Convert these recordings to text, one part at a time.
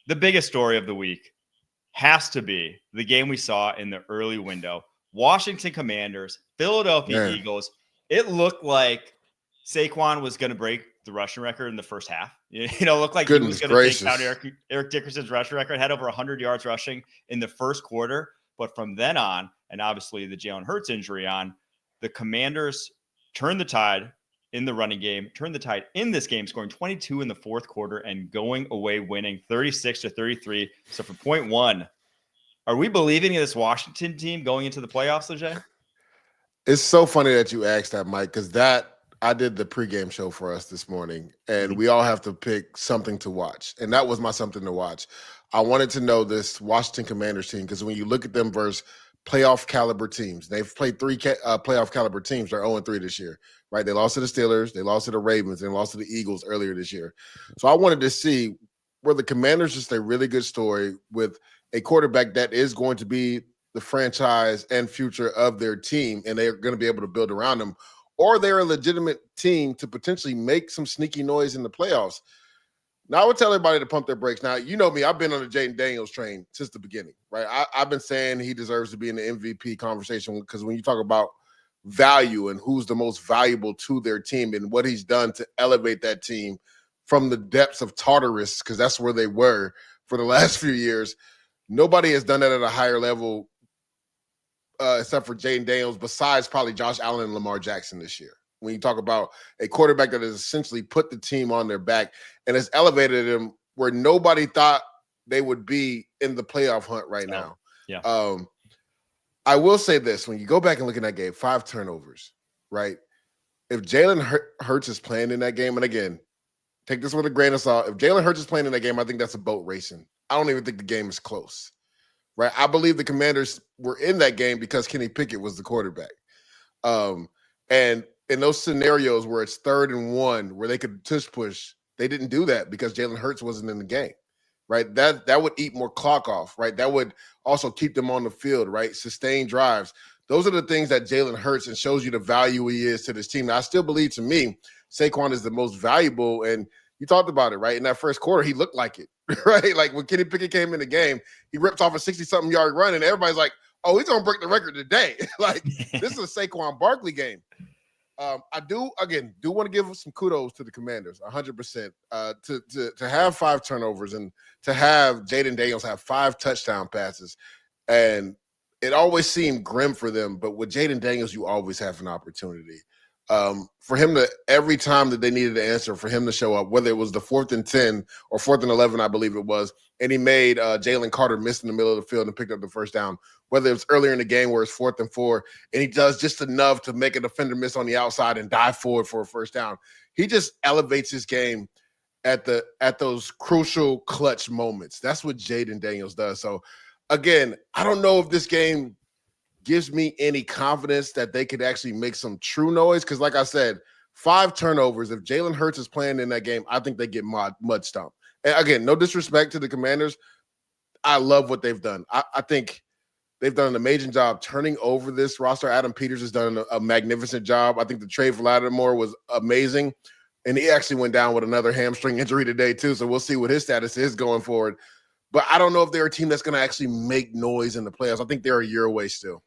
the biggest story of the week has to be the game we saw in the early window. Washington Commanders, Philadelphia Eagles. It looked like Saquon was going to break the rushing record in the first half. It looked like he was going to take down Eric Dickerson's rushing record, had over 100 yards rushing in the first quarter. But from then on, and obviously the Jalen Hurts injury on, the Commanders turned the tide in the running game, turned the tide in this game, scoring 22 in the fourth quarter and going away winning 36-33. So for point one, are we believing in this Washington team going into the playoffs, Lejay? It's so funny that you asked that, Mike, because I did the pregame show for us this morning, and we all have to pick something to watch. And that was my something to watch. I wanted to know this Washington Commanders team, because when you look at them versus playoff caliber teams, they've played three playoff caliber teams. They're 0-3 this year, right? They lost to the Steelers, they lost to the Ravens, and lost to the Eagles earlier this year. So I wanted to see were the Commanders just a really good story with a quarterback that is going to be the franchise and future of their team, and they're going to be able to build around them, or they're a legitimate team to potentially make some sneaky noise in the playoffs. Now, I would tell everybody to pump their brakes. Now, you know me, I've been on the Jaden Daniels train since the beginning, right? I've been saying he deserves to be in the MVP conversation because when you talk about value and who's the most valuable to their team and what he's done to elevate that team from the depths of Tartarus, because that's where they were for the last few years, nobody has done that at a higher level except for Jaden Daniels, besides probably Josh Allen and Lamar Jackson this year. When you talk about a quarterback that has essentially put the team on their back and has elevated them where nobody thought they would be in the playoff hunt right now. Yeah. I will say this. When you go back and look at that game, 5 turnovers, right? If Jalen Hurts is playing in that game, and again, take this with a grain of salt. If Jalen Hurts is playing in that game, I think that's a boat racing. I don't even think the game is close. Right, I believe the Commanders were in that game because Kenny Pickett was the quarterback. And in those scenarios where it's 3rd and 1, where they could tush push, they didn't do that because Jalen Hurts wasn't in the game. Right, that would eat more clock off. Right, that would also keep them on the field. Right, sustain drives. Those are the things that Jalen Hurts and shows you the value he is to this team. Now, I still believe, to me, Saquon is the most valuable. And you talked about it, right? In that first quarter, he looked like it. Right, like when Kenny Pickett came in the game, he ripped off a 60-something yard run, and everybody's like, "Oh, he's gonna break the record today!" Like this is a Saquon Barkley game. I do want to give some kudos to the Commanders, 100%. To have 5 turnovers and to have Jaden Daniels have 5 touchdown passes, and it always seemed grim for them. But with Jaden Daniels, you always have an opportunity. For him to, every time that they needed an answer, for him to show up, whether it was the 4th and 10 or 4th and 11, I believe it was, and he made Jalen Carter miss in the middle of the field and picked up the first down, whether it was earlier in the game where it's 4th and 4, and he does just enough to make a defender miss on the outside and dive forward for a first down. He just elevates his game at those crucial clutch moments. That's what Jaden Daniels does. So, again, I don't know if this game gives me any confidence that they could actually make some true noise. Because like I said, 5 turnovers. If Jalen Hurts is playing in that game, I think they get mud stomped. And again, no disrespect to the Commanders. I love what they've done. I think they've done an amazing job turning over this roster. Adam Peters has done a magnificent job. I think the trade for Lattimore was amazing. And he actually went down with another hamstring injury today too. So we'll see what his status is going forward. But I don't know if they're a team that's going to actually make noise in the playoffs. I think they're a year away still.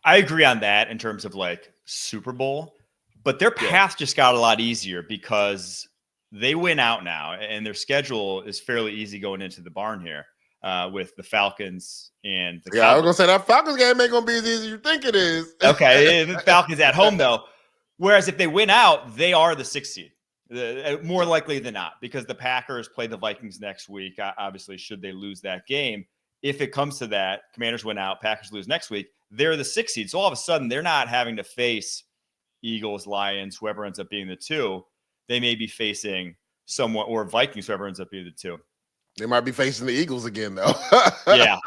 I agree on that in terms of like Super Bowl, but their path just got a lot easier because they win out now and their schedule is fairly easy going into the barn here with the Falcons and the Cowboys. I was going to say that Falcons game ain't going to be as easy as you think it is. Okay, the Falcons at home though. Whereas if they win out, they are the 6th seed. More likely than not, because the Packers play the Vikings next week. Obviously, should they lose that game, if it comes to that, Commanders win out, Packers lose next week, they're the 6th seed. So all of a sudden, they're not having to face Eagles, Lions, whoever ends up being the 2. They may be facing someone, or Vikings, whoever ends up being the 2. They might be facing the Eagles again, though. Yeah.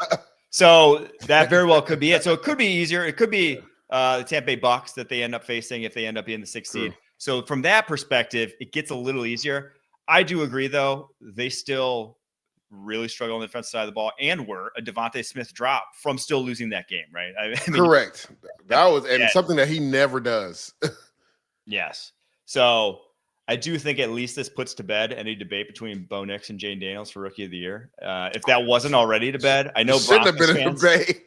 So that very well could be it. So it could be easier. It could be the Tampa Bay Bucks that they end up facing if they end up being the 6th seed. So from that perspective, it gets a little easier. I do agree, though. They still really struggle on the defensive side of the ball and were a Devontae Smith drop from still losing that game, right? I mean, correct. That was something that he never does. Yes. So I do think at least this puts to bed any debate between Bo Nix and Jane Daniels for Rookie of the Year. If that wasn't already to bed, I know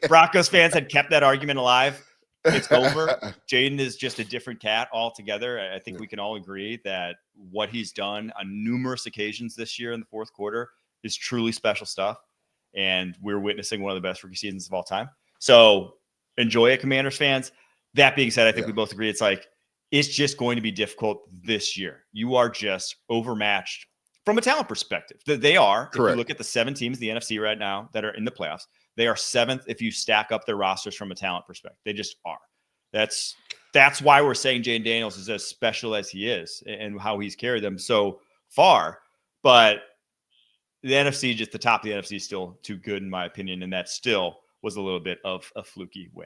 Broncos fans had kept that argument alive. It's over. Jaden is just a different cat altogether. I think we can all agree that what he's done on numerous occasions this year in the fourth quarter is truly special stuff. And we're witnessing one of the best rookie seasons of all time. So enjoy it, Commanders fans. That being said, I think we both agree it's just going to be difficult this year. You are just overmatched from a talent perspective. They are. Correct. If you look at the 7 teams in the NFC right now that are in the playoffs, they are 7th if you stack up their rosters from a talent perspective. They just are. That's why we're saying Jane Daniels is as special as he is and how he's carried them so far. But the NFC, just the top of the NFC is still too good in my opinion, and that still was a little bit of a fluky win.